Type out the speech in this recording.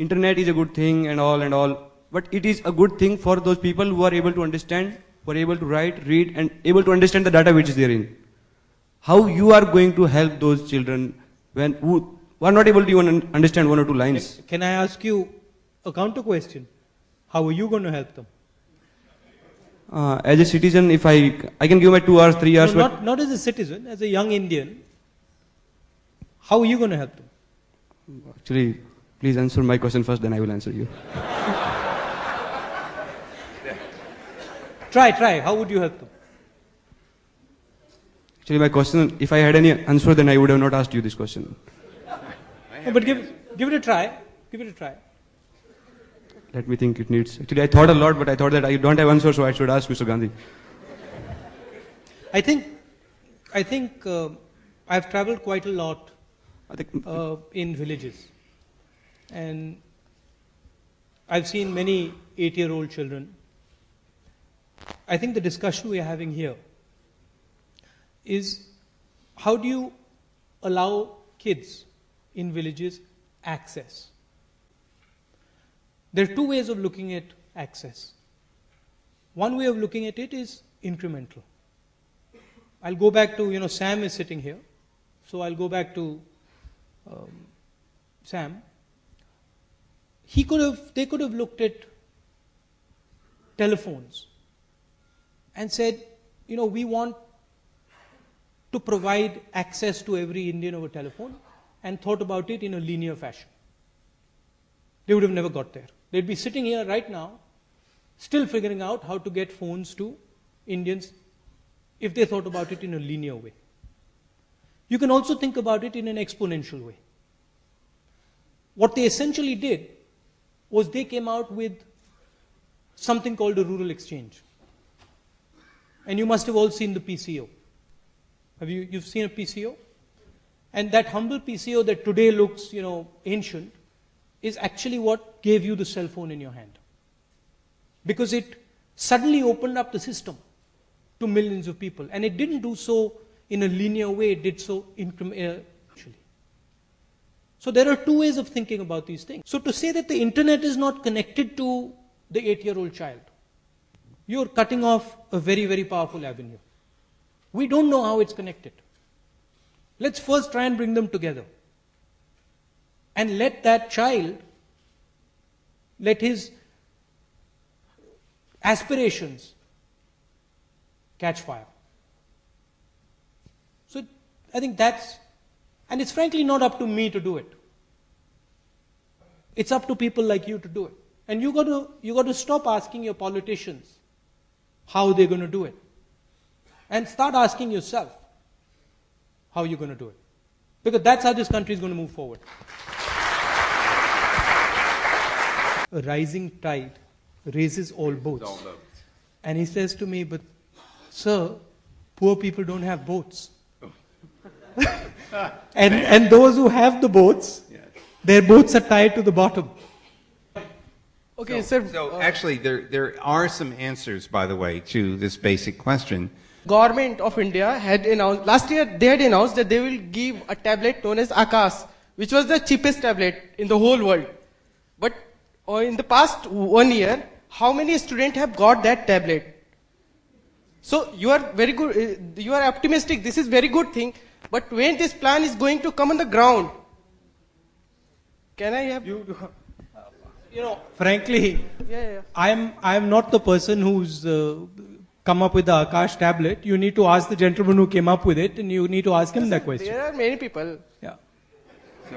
Internet is a good thing and all, but it is a good thing for those people who are able to understand, who are able to write, read, and able to understand the data which is therein. How you are going to help those children who are not able to even understand one or two lines? Can I ask you a counter question? How are you going to help them? As a citizen, if I can give my 2 hours, 3 hours. No, not as a citizen, as a young Indian. How are you going to help them? Actually, please answer my question first, then I will answer you. Try. How would you help them? Actually, my question, if I had any answer, then I would have not asked you this question. No, but give it a try. Give it a try. Let me think it needs. Actually, I thought a lot, but I thought that I don't have answer, so I should ask Mr. Gandhi. I think I've traveled quite a lot in villages. And I've seen many 8-year-old children. I think the discussion we're having here is how do you allow kids in villages access? There are two ways of looking at access. One way of looking at it is incremental. I'll go back to, Sam is sitting here. So I'll go back to Sam. They could have looked at telephones and said, we want to provide access to every Indian over telephone, and thought about it in a linear fashion. They would have never got there. They'd be sitting here right now, still figuring out how to get phones to Indians if they thought about it in a linear way. You can also think about it in an exponential way. What they essentially did was they came out with something called a rural exchange. And you must have all seen the PCO. You've seen a PCO? And that humble PCO that today looks, ancient, is actually what gave you the cell phone in your hand. Because it suddenly opened up the system to millions of people. And it didn't do so in a linear way, it did so incrementally. So there are two ways of thinking about these things. So to say that the internet is not connected to the 8-year-old child, you're cutting off a very, very powerful avenue. We don't know how it's connected. Let's first try and bring them together. And let that child, let his aspirations catch fire. So I think and it's frankly not up to me to do it. It's up to people like you to do it. And you got to stop asking your politicians how they're going to do it. And start asking yourself how you're going to do it. Because that's how this country is going to move forward. A rising tide raises all boats. And he says to me, but sir, poor people don't have boats. and those who have the boats, their boats are tied to the bottom. Okay, so actually there are some answers, by the way, to this basic question. Government of India had announced, last year they had announced that they will give a tablet known as Akash, which was the cheapest tablet in the whole world. But in the past 1 year, how many students have got that tablet? So you are very good, you are optimistic, this is very good thing, but when this plan is going to come on the ground, can I have... Frankly, I am not the person who's come up with the Akash tablet. You need to ask the gentleman who came up with it, and you need to ask him that question. There are many people. Yeah. So,